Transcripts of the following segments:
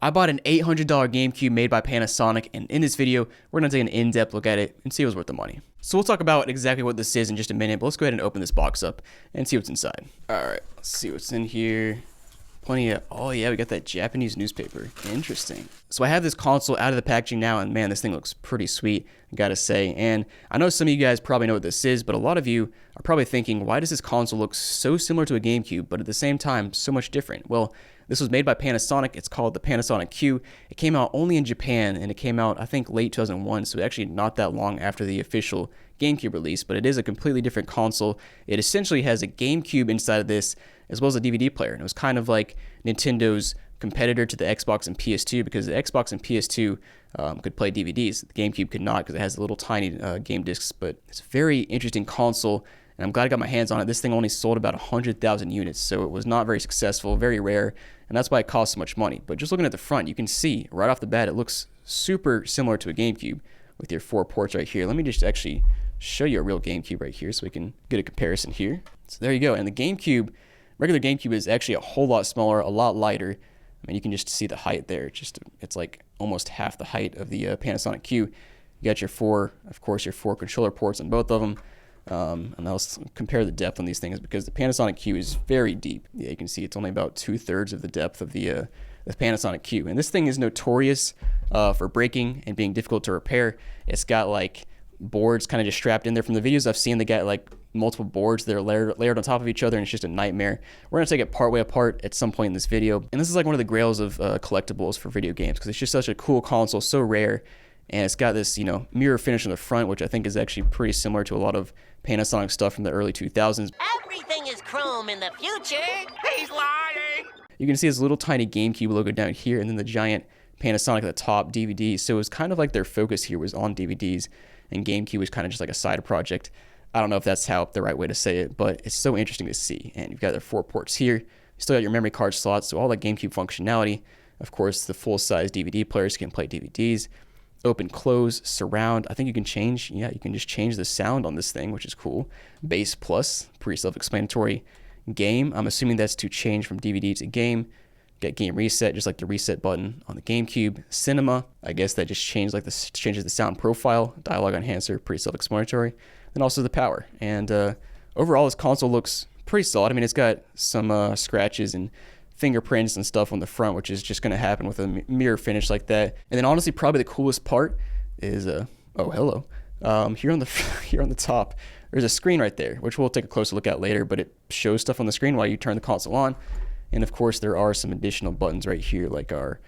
I bought an $800 GameCube made by Panasonic, and in this video, we're going to take an in-depth look at it and see if it was worth the money. So we'll talk about exactly what this is in just a minute, but let's go ahead and open this box up and see what's inside. Alright, let's see what's in here. Plenty of, oh yeah, we got that Japanese newspaper. Interesting. So I have this console out of the packaging now, and man, this thing looks pretty sweet, I gotta say. And I know some of you guys probably know what this is, but a lot of you are probably thinking, why does this console look so similar to a GameCube, but at the same time, so much different? Well, this was made by Panasonic. It's called the Panasonic Q. It came out only in Japan, and it came out, I think, late 2001, so actually not that long after the official GameCube release, but it is a completely different console. It essentially has a GameCube inside of this, as well as a DVD player, and it was kind of like Nintendo's competitor to the Xbox and PS2, because the Xbox and PS2 could play DVDs. The GameCube could not, because it has little tiny game discs, but it's a very interesting console, and I'm glad I got my hands on it. This thing only sold about 100,000 units, so it was not very successful, very rare, and that's why it cost so much money. But just looking at the front, you can see right off the bat, it looks super similar to a GameCube with your 4 ports right here. Let me just actually show you a real GameCube right here so we can get a comparison here. So there you go. And the GameCube, regular GameCube, is actually a whole lot smaller, a lot lighter. I mean, you can just see the height there. It's like almost half the height of the Panasonic Q. You got your 4 controller ports on both of them. And let's compare the depth on these things, because the Panasonic Q is very deep. Yeah, you can see it's only about 2/3 of the depth of the Panasonic Q. And this thing is notorious for breaking and being difficult to repair. It's got like boards kind of just strapped in there. From the videos I've seen, they got like multiple boards that are layered on top of each other, and it's just a nightmare. We're going to take it partway apart at some point in this video. And this is like one of the grails of collectibles for video games, because it's just such a cool console, so rare. And it's got this, mirror finish on the front, which I think is actually pretty similar to a lot of Panasonic stuff from the early 2000s. Everything is chrome in the future. He's lying. You can see this little tiny GameCube logo down here, and then the giant Panasonic at the top, DVDs. So it was kind of like their focus here was on DVDs, and GameCube was kind of just like a side project. I don't know if that's the right way to say it, but it's so interesting to see. And you've got their 4 ports here. You still got your memory card slots, so all that GameCube functionality. Of course, the full-size DVD players can play DVDs. Open, close, surround. I think you can change, you can just change the sound on this thing, which is cool. Bass plus, pretty self-explanatory. Game, I'm assuming that's to change from DVD to game. Get game reset, just like the reset button on the GameCube. Cinema, I guess that just changes the sound profile. Dialogue enhancer, pretty self-explanatory. Then also the power. And overall, this console looks pretty solid. I mean, it's got some scratches and fingerprints and stuff on the front, which is just going to happen with a mirror finish like that. And then honestly, probably the coolest part is here on the top, there's a screen right there, which we'll take a closer look at later, but it shows stuff on the screen while you turn the console on. And of course, there are some additional buttons right here, like our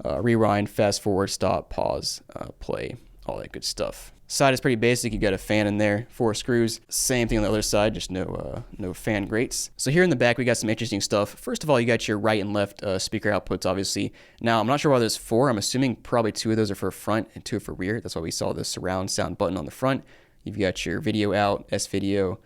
rewind, fast forward, stop, pause, play, all that good stuff. Side is pretty basic. You got a fan in there, 4 screws. Same thing on the other side, just no fan grates. So here in the back, we got some interesting stuff. First of all, you got your right and left speaker outputs, obviously. Now, I'm not sure why there's 4. I'm assuming probably 2 of those are for front and 2 are for rear. That's why we saw the surround sound button on the front. You've got your video out, S-video,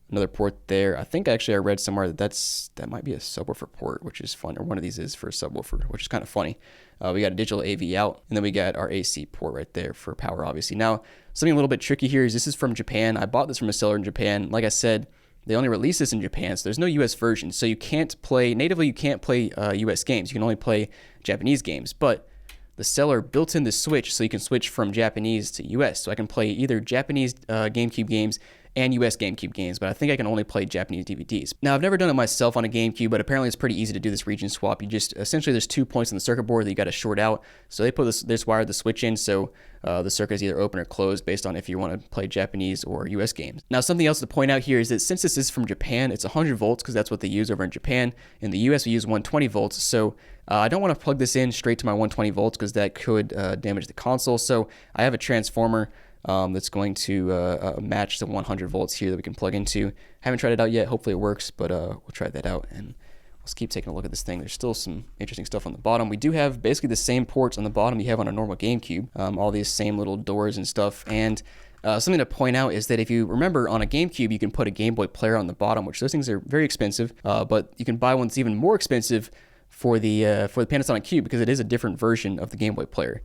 another port there. I think actually I read somewhere that might be a subwoofer port, which is fun, or one of these is for a subwoofer, which is kind of funny. We got a digital AV out, and then we got our AC port right there for power, obviously. Now, something a little bit tricky here is this is from Japan. I bought this from a seller in Japan. Like I said, they only release this in Japan, so there's no US version. So you can't play US games. You can only play Japanese games, but the seller built in the switch so you can switch from Japanese to US. So I can play either Japanese GameCube games and US GameCube games, but I think I can only play Japanese DVDs. Now, I've never done it myself on a GameCube, but apparently it's pretty easy to do this region swap. You just, essentially there's 2 points on the circuit board that you got to short out. So they just wired the switch in, so the circuit is either open or closed based on if you want to play Japanese or US games. Now, something else to point out here is that since this is from Japan, it's 100 volts because that's what they use over in Japan. In the US, we use 120 volts. So I don't want to plug this in straight to my 120 volts because that could damage the console. So I have a transformer that's going to match the 100 volts here that we can plug into. Haven't tried it out yet. Hopefully it works, but we'll try that out, and let's keep taking a look at this thing. There's still some interesting stuff on the bottom. We do have basically the same ports on the bottom you have on a normal GameCube, all these same little doors and stuff. And something to point out is that if you remember, on a GameCube, you can put a Game Boy player on the bottom, which those things are very expensive, but you can buy one that's even more expensive for the Panasonic Q, because it is a different version of the Game Boy player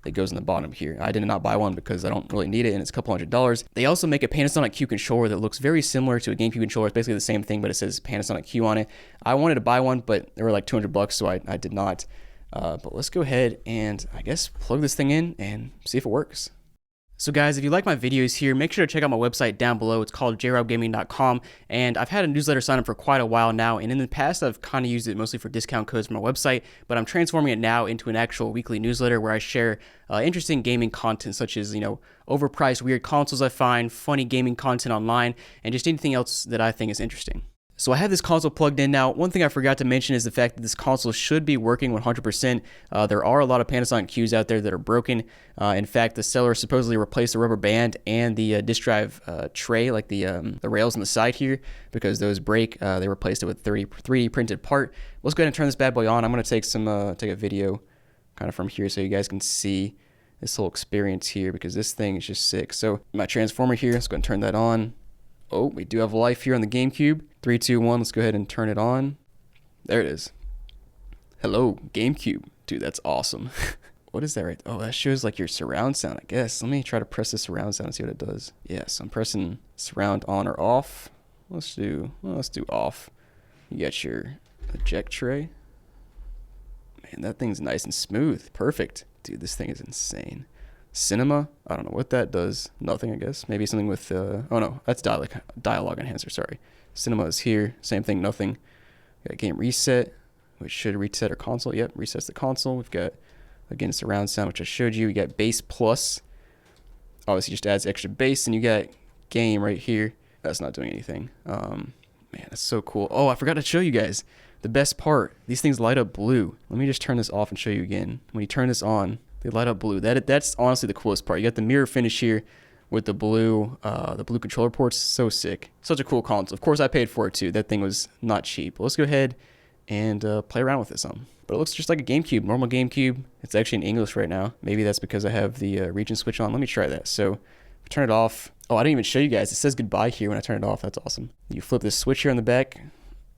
that goes in the bottom here. I did not buy one because I don't really need it, and it's a couple $100s. They also make a Panasonic Q controller that looks very similar to a GameCube controller. It's basically the same thing, but it says Panasonic Q on it. I wanted to buy one, but they were like $200, so I did not. But let's go ahead and I guess plug this thing in and see if it works. So guys, if you like my videos here, make sure to check out my website down below. It's called jrobgaming.com, and I've had a newsletter sign up for quite a while now, and in the past I've kind of used it mostly for discount codes for my website, but I'm transforming it now into an actual weekly newsletter where I share interesting gaming content such as, overpriced weird consoles I find, funny gaming content online, and just anything else that I think is interesting. So I have this console plugged in now. One thing I forgot to mention is the fact that this console should be working 100%. There are a lot of Panasonic Qs out there that are broken. In fact, the seller supposedly replaced the rubber band and the disk drive tray, like the rails on the side here, because those break. They replaced it with 3D printed part. Let's go ahead and turn this bad boy on. I'm going to take a video kind of from here so you guys can see this whole experience here, because this thing is just sick. So my transformer here, let's go ahead and turn that on. Oh, we do have life here on the GameCube. 3, 2, 1, let's go ahead and turn it on. There it is. Hello, GameCube. Dude, that's awesome. What is that right? Oh, that shows like your surround sound, I guess. Let me try to press the surround sound and see what it does. Yes, I'm pressing surround on or off. Let's do off. You got your eject tray. Man, that thing's nice and smooth. Perfect. Dude, this thing is insane. Cinema, I don't know what that does. Nothing, I guess. Maybe something with, oh no, that's dialogue enhancer, sorry. Cinema is here, same thing, nothing. We got game reset, which should reset our console. Yep, resets the console. We've got, again, surround sound, which I showed you. We got bass plus, obviously just adds extra bass, and you got game right here. That's not doing anything. Man, that's so cool. Oh, I forgot to show you guys the best part. These things light up blue. Let me just turn this off and show you again. When you turn this on, they light up blue. That's honestly the coolest part. You got the mirror finish here with the blue controller ports. So sick. Such a cool console. Of course, I paid for it too. That thing was not cheap. But let's go ahead and play around with this some. But it looks just like a GameCube, normal GameCube. It's actually in English right now. Maybe that's because I have the region switch on. Let me try that. So turn it off. Oh, I didn't even show you guys. It says goodbye here when I turn it off. That's awesome. You flip this switch here on the back.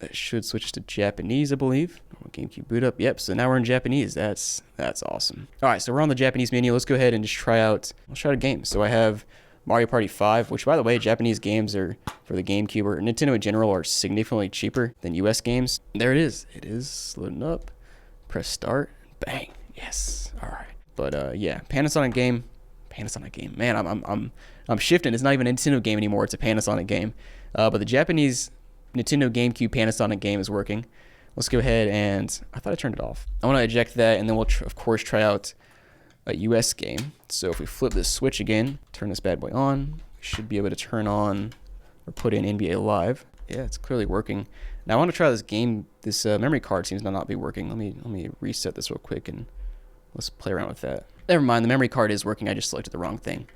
That should switch to Japanese, I believe. GameCube boot up. Yep, so now we're in Japanese. That's awesome. All right, so we're on the Japanese menu. Let's go ahead and just try out a game. So I have Mario Party 5, which, by the way, Japanese games are, for the GameCube or Nintendo in general, are significantly cheaper than US games. There it is. It is loading up. Press start. Bang. Yes. All right. But yeah, Panasonic game. Man, I'm shifting. It's not even a Nintendo game anymore. It's a Panasonic game. But the Japanese Nintendo GameCube Panasonic game is working. Let's go ahead and, I thought I turned it off. I want to eject that, and then we'll, of course, try out a US game. So if we flip this switch again, turn this bad boy on, we should be able to turn on or put in NBA Live. Yeah, it's clearly working. Now I want to try this game. This memory card seems to not be working. Let me reset this real quick and let's play around with that. Never mind, the memory card is working. I just selected the wrong thing.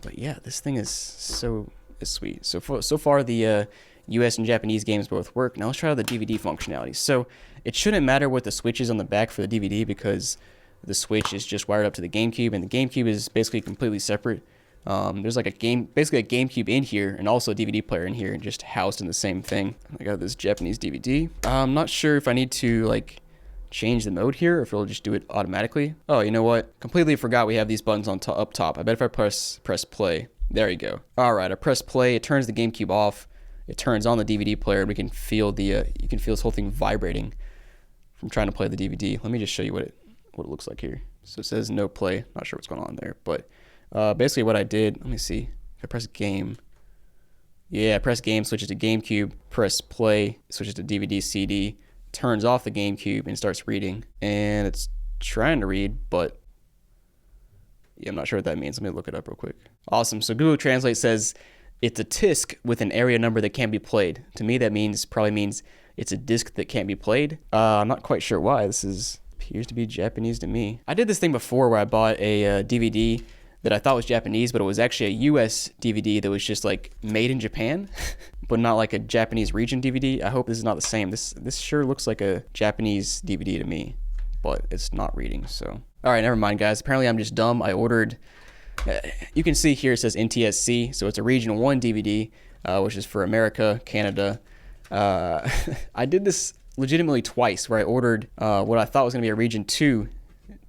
But yeah, this thing is sweet. So far the US and Japanese games both work. Now let's try out the DVD functionality. So it shouldn't matter what the switch is on the back for the DVD, because the switch is just wired up to the GameCube, and the GameCube is basically completely separate. There's like basically a GameCube in here and also a DVD player in here, and just housed in the same thing. I got this Japanese DVD. I'm not sure if I need to like change the mode here or if it'll just do it automatically. Oh, you know what? Completely forgot we have these buttons on up top. I bet if I press play, there you go. All right, I press play. It turns the GameCube off. It turns on the DVD player, and we can feel you can feel this whole thing vibrating from trying to play the DVD. Let me just show you what it looks like here. So it says no play. Not sure what's going on there, but basically what I did, let me see. If I press game, yeah, press game, switches to GameCube, press play, switches to DVD, CD, turns off the GameCube and starts reading. And it's trying to read, but yeah, I'm not sure what that means. Let me look it up real quick. Awesome. So Google Translate says it's a disc with an area number that can't be played. To me, that probably means it's a disc that can't be played. I'm not quite sure why. This appears to be Japanese to me. I did this thing before where I bought a DVD that I thought was Japanese, but it was actually a US DVD that was just like made in Japan, but not like a Japanese region DVD. I hope this is not the same. This sure looks like a Japanese DVD to me, but it's not reading. So, all right, never mind, guys. Apparently, I'm just dumb. I ordered. You can see here it says NTSC, so it's a Region 1 DVD, which is for America, Canada. I did this legitimately twice, where I ordered what I thought was going to be a Region 2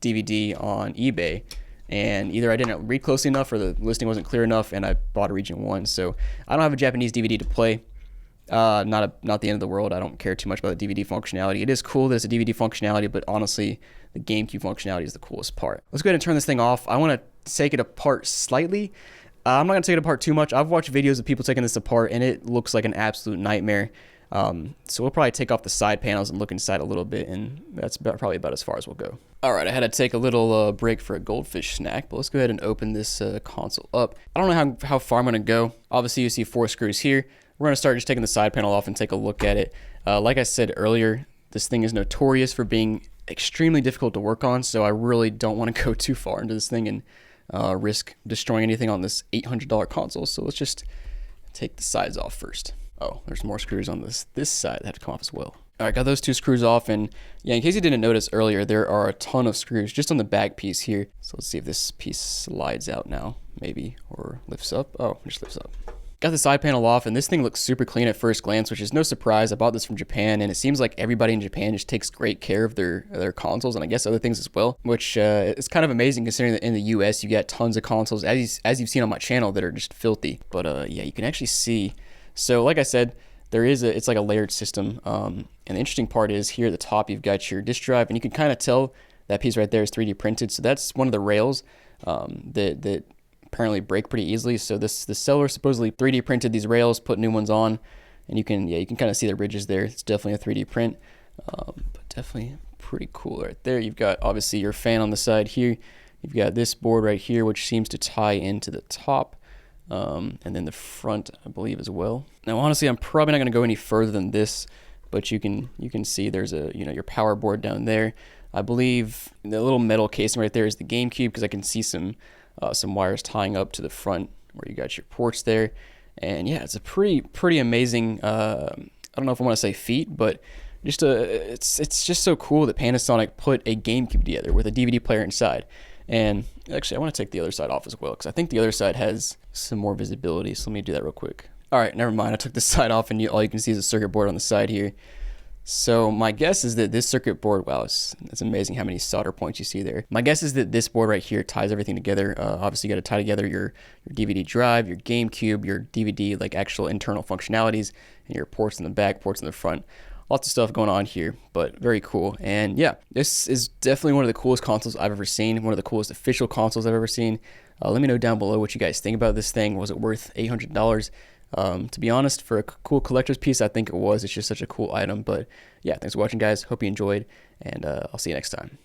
DVD on eBay, and either I didn't read closely enough or the listing wasn't clear enough, and I bought a Region 1. So I don't have a Japanese DVD to play. Not the end of the world. I don't care too much about the DVD functionality. It is cool that it's a DVD functionality, but honestly, the GameCube functionality is the coolest part. Let's go ahead and turn this thing off. I want to take it apart slightly. I'm not going to take it apart too much. I've watched videos of people taking this apart, and it looks like an absolute nightmare. So we'll probably take off the side panels and look inside a little bit, and that's probably about as far as we'll go. All right, I had to take a little break for a goldfish snack, but let's go ahead and open this console up. I don't know how far I'm going to go. Obviously, you see 4 screws here. We're going to start just taking the side panel off and take a look at it. Like I said earlier, this thing is notorious for being extremely difficult to work on, so I really don't want to go too far into this thing and risk destroying anything on this $800 console. So let's just take the sides off first. Oh, there's more screws on this side that have to come off as well. All right, got those 2 screws off, and yeah, in case you didn't notice earlier, there are a ton of screws just on the back piece here. So let's see if this piece slides out now, maybe, or lifts up. Oh, it just lifts up. Got the side panel off, and this thing looks super clean at first glance, which is no surprise. I bought this from Japan, and it seems like everybody in Japan just takes great care of their consoles, and I guess other things as well, which is kind of amazing considering that in the US you got tons of consoles, as you've seen on my channel, that are just filthy. But yeah, you can actually see. So like I said, it's like a layered system, and the interesting part is here at the top you've got your disk drive, and you can kind of tell that piece right there is 3D printed. So that's one of the rails that apparently break pretty easily. So the seller supposedly 3D printed these rails, put new ones on, and you can kind of see the ridges there. It's definitely a 3D print, but definitely pretty cool right there. You've got obviously your fan on the side here. You've got this board right here, which seems to tie into the top, and then the front, I believe, as well. Now, honestly, I'm probably not going to go any further than this, but you can see there's your power board down there. I believe the little metal casing right there is the GameCube, because I can see some wires tying up to the front where you got your ports there. And yeah, it's a pretty amazing, I don't know if I want to say feat, but just it's just so cool that Panasonic put a GameCube together with a DVD player inside. And actually, I want to take the other side off as well, because I think the other side has some more visibility. So let me do that real quick. All right, never mind. I took this side off, and all you can see is a circuit board on the side here. So my guess is that this circuit board, wow, it's amazing how many solder points you see there. My guess is that this board right here ties everything together. Obviously, you got to tie together your DVD drive, your GameCube, your DVD, like actual internal functionalities, and your ports in the back, ports in the front. Lots of stuff going on here, but very cool. And yeah, this is definitely one of the coolest consoles I've ever seen, one of the coolest official consoles I've ever seen. Let me know down below what you guys think about this thing. Was it worth $800? To be honest, for a cool collector's piece, I think it was. It's just such a cool item. But yeah, thanks for watching, guys. Hope you enjoyed, and I'll see you next time.